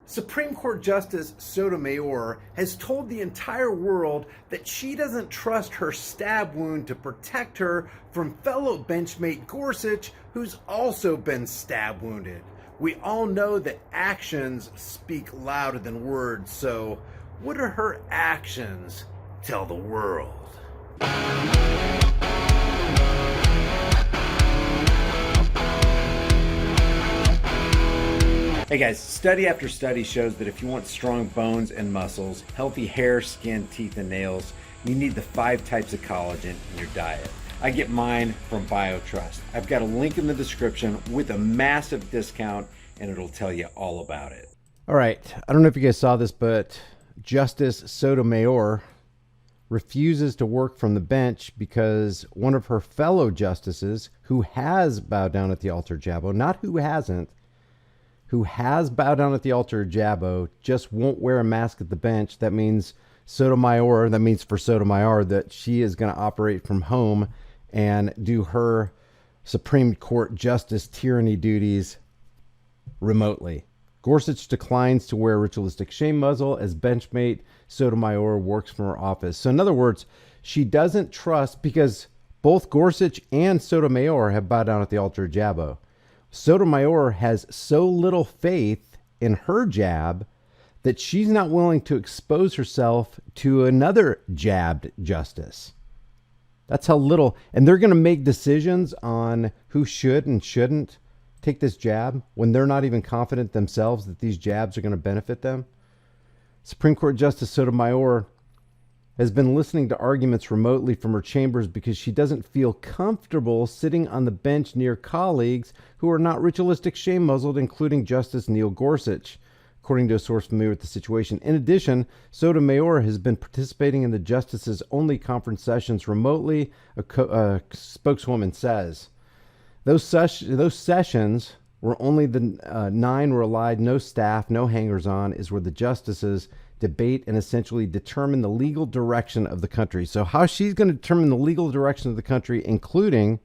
Supreme Court Justice Sotomayor has told the entire world that she doesn't trust her stab wound to protect her from fellow benchmate Gorsuch, who's also been stab wounded. We all know that actions speak louder than words, so what do her actions tell the world? Hey guys, study after study shows that if you want strong bones and muscles, healthy hair, skin, teeth, and nails, you need the 5 types of collagen in your diet. I get mine from BioTrust. I've got a link in the description with a massive discount, and it'll tell you all about it. All right, I don't know if you guys saw this, but Justice Sotomayor refuses to work from the bench because one of her fellow justices, who has bowed down at the altar Jabbo, not who hasn't, who has bowed down at the altar Jabbo, just won't wear a mask at the bench. That means Sotomayor, that means for Sotomayor that she is going to operate from home and do her Supreme Court justice tyranny duties remotely. Gorsuch declines to wear ritualistic shame muzzle as benchmate Sotomayor works from her office. So in other words, she doesn't trust, because both Gorsuch and Sotomayor have bowed down at the altar Jabbo. Sotomayor has so little faith in her jab that she's not willing to expose herself to another jabbed justice. That's how little, and they're going to make decisions on who should and shouldn't take this jab when they're not even confident themselves that these jabs are going to benefit them. Supreme Court Justice Sotomayor has been listening to arguments remotely from her chambers because she doesn't feel comfortable sitting on the bench near colleagues who are not ritualistic shame muzzled, including Justice Neil Gorsuch, according to a source familiar with the situation. In addition, Sotomayor has been participating in the justices' only conference sessions remotely, a spokeswoman says. Those sessions where only the 9 were allowed, no staff, no hangers-on, is where the justices debate and essentially determine the legal direction of the country. So how she's going to determine the legal direction of the country, including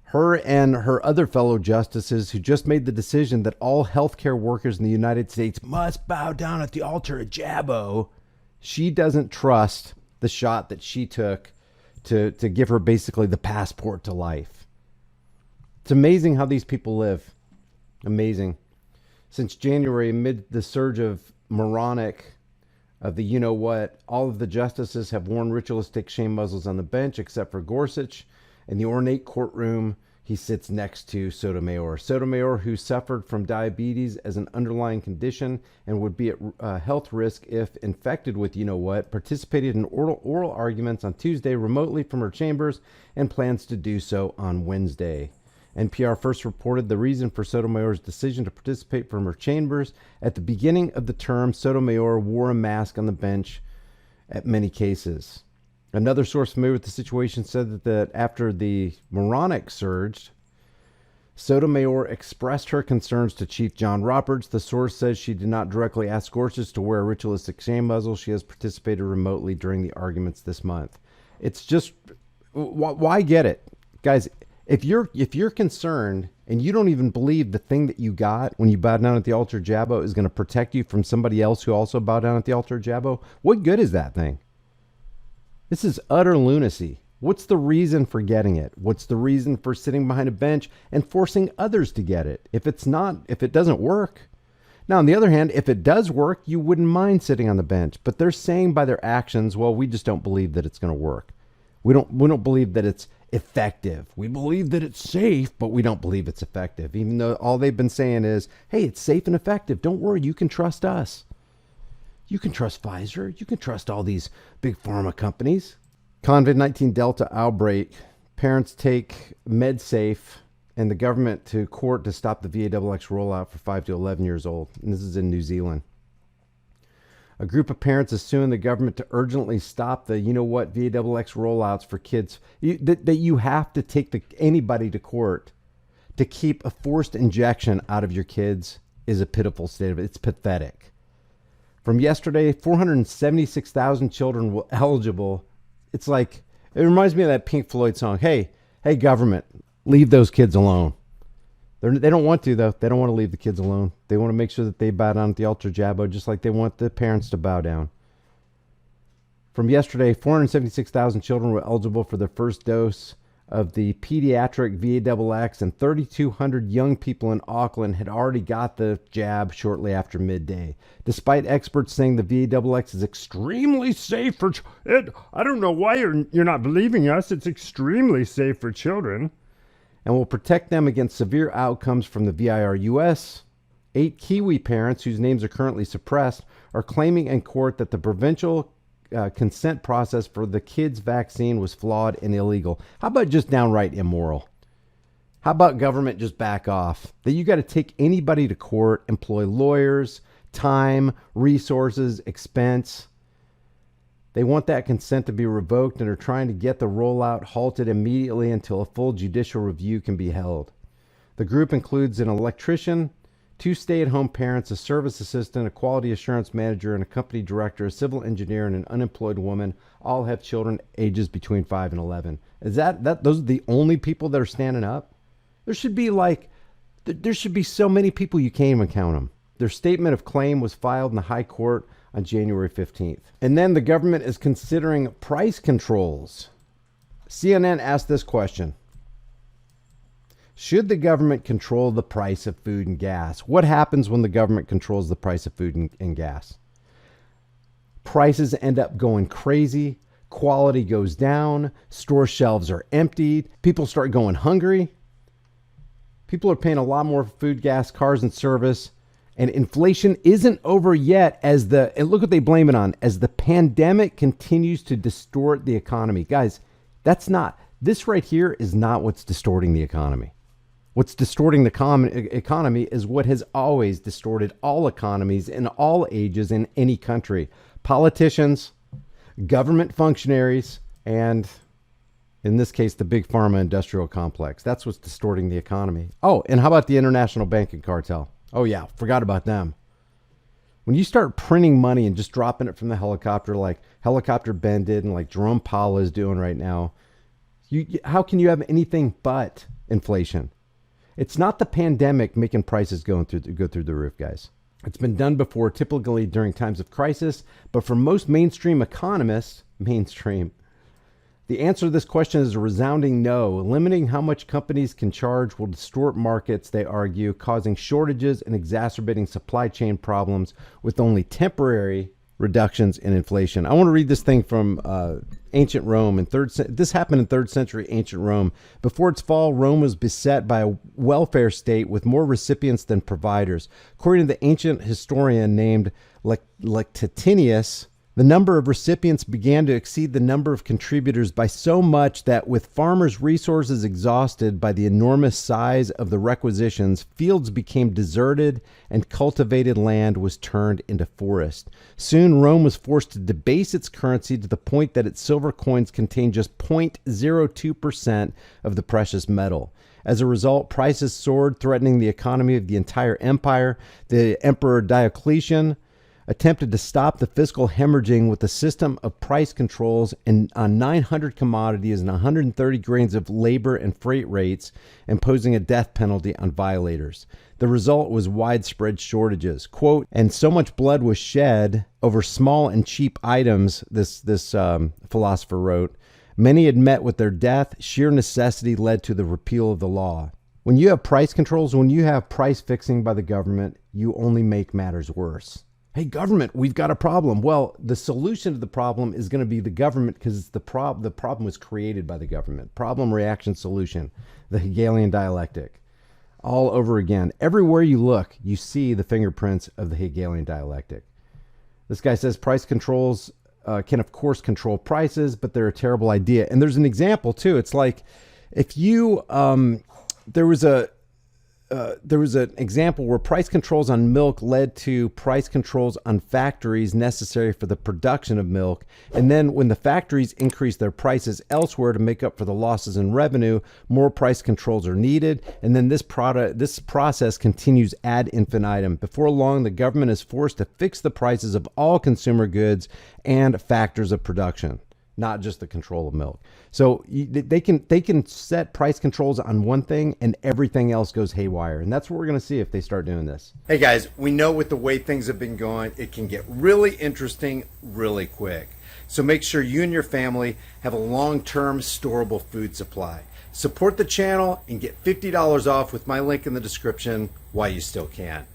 her and her other fellow justices who just made the decision that all healthcare workers in the United States must bow down at the altar of Jabbo. She doesn't trust the shot that she took to give her basically the passport to life. It's amazing how these people live. Amazing. Since January, amid the surge of moronic of the you-know-what, all of the justices have worn ritualistic shame muzzles on the bench except for Gorsuch. In the ornate courtroom, he sits next to Sotomayor. Sotomayor, who suffered from diabetes as an underlying condition and would be at health risk if infected with you-know-what, participated in oral arguments on Tuesday remotely from her chambers and plans to do so on Wednesday. NPR first reported the reason for Sotomayor's decision to participate from her chambers. At the beginning of the term, Sotomayor wore a mask on the bench at many cases. Another source familiar with the situation said that after the moronic surged, Sotomayor expressed her concerns to Chief John Roberts. The source says she did not directly ask Gorsuch to wear a ritualistic shame muzzle. She has participated remotely during the arguments this month. It's just, why get it? Guys, if you're concerned and you don't even believe the thing that you got when you bow down at the altar Jabbo is going to protect you from somebody else who also bowed down at the altar Jabbo, what good is that thing? This is utter lunacy. What's the reason for getting it? What's the reason for sitting behind a bench and forcing others to get it? If it doesn't work. Now, on the other hand, if it does work, you wouldn't mind sitting on the bench. But they're saying by their actions, well, we just don't believe that it's going to work. We don't believe that it's effective. We believe that it's safe, but we don't believe it's effective. Even though all they've been saying is, hey, it's safe and effective. Don't worry, you can trust us. You can trust Pfizer. You can trust all these big pharma companies. COVID-19 Delta outbreak. Parents take MedSafe and the government to court to stop the VAXX rollout for 5 to 11 years old. And this is in New Zealand. A group of parents is suing the government to urgently stop the VAXX rollouts for kids. That you have to take anybody to court to keep a forced injection out of your kids is a pitiful state of it. It's pathetic. From yesterday, 476,000 children were eligible. It's like, it reminds me of that Pink Floyd song. Hey, government, leave those kids alone. They don't want to, though. They don't want to leave the kids alone. They want to make sure that they bow down at the altar jabbo, just like they want the parents to bow down. From yesterday, 476,000 children were eligible for their first dose of the pediatric VAXX, and 3,200 young people in Auckland had already got the jab shortly after midday. Despite experts saying the VAXX is extremely safe for I don't know why you're not believing us. It's extremely safe for children and will protect them against severe outcomes from the VIRUS. 8 Kiwi parents, whose names are currently suppressed, are claiming in court that the provincial consent process for the kids' vaccine was flawed and illegal. How about just downright immoral? How about government just back off? That you got to take anybody to court, employ lawyers, time, resources, expense. They want that consent to be revoked and are trying to get the rollout halted immediately until a full judicial review can be held. The group includes an electrician, 2 stay-at-home parents, a service assistant, a quality assurance manager, and a company director, a civil engineer, and an unemployed woman. All have children ages between 5 and 11. Is that those are the only people that are standing up? There should be so many people you can't even count them. Their statement of claim was filed in the High Court on January 15th. And then the government is considering price controls. CNN asked this question. Should the government control the price of food and gas? What happens when the government controls the price of food and gas? Prices end up going crazy. Quality goes down. Store shelves are emptied. People start going hungry. People are paying a lot more for food, gas, cars, and service. And inflation isn't over yet and look what they blame it on, as the pandemic continues to distort the economy. Guys, this right here is not what's distorting the economy. What's distorting the economy is what has always distorted all economies in all ages in any country. Politicians, government functionaries, and in this case, the big pharma industrial complex. That's what's distorting the economy. Oh, and how about the international banking cartel? Oh yeah, forgot about them. When you start printing money and just dropping it from the helicopter like Helicopter Ben did and like Jerome Powell is doing right now, how can you have anything but inflation? It's not the pandemic making prices go through the roof, guys. It's been done before, typically during times of crisis, but for most mainstream economists, the answer to this question is a resounding no. Limiting how much companies can charge will distort markets, they argue, causing shortages and exacerbating supply chain problems with only temporary reductions in inflation. I want to read this thing from ancient Rome. This happened in 3rd century ancient Rome. Before its fall, Rome was beset by a welfare state with more recipients than providers. According to the ancient historian named Lectitinius, the number of recipients began to exceed the number of contributors by so much that with farmers' resources exhausted by the enormous size of the requisitions, fields became deserted and cultivated land was turned into forest. Soon, Rome was forced to debase its currency to the point that its silver coins contained just 0.02% of the precious metal. As a result, prices soared, threatening the economy of the entire empire. The Emperor Diocletian attempted to stop the fiscal hemorrhaging with a system of price controls on 900 commodities and 130 grains of labor and freight rates, imposing a death penalty on violators. The result was widespread shortages. Quote, and so much blood was shed over small and cheap items, this philosopher wrote. Many had met with their death. Sheer necessity led to the repeal of the law. When you have price controls, when you have price fixing by the government, you only make matters worse. Hey, government, we've got a problem. Well, the solution to the problem is going to be the government because the problem was created by the government. Problem, reaction, solution. The Hegelian dialectic. All over again. Everywhere you look, you see the fingerprints of the Hegelian dialectic. This guy says price controls can, of course, control prices, but they're a terrible idea. And there's an example, too. It's like if you, there was an example where price controls on milk led to price controls on factories necessary for the production of milk. And then when the factories increase their prices elsewhere to make up for the losses in revenue, more price controls are needed. And then this process continues ad infinitum. Before long, the government is forced to fix the prices of all consumer goods and factors of production. not just the control of milk. So they can set price controls on one thing and everything else goes haywire. And that's what we're going to see if they start doing this. Hey guys, we know with the way things have been going, it can get really interesting really quick. So make sure you and your family have a long-term storable food supply. Support the channel and get $50 off with my link in the description while you still can.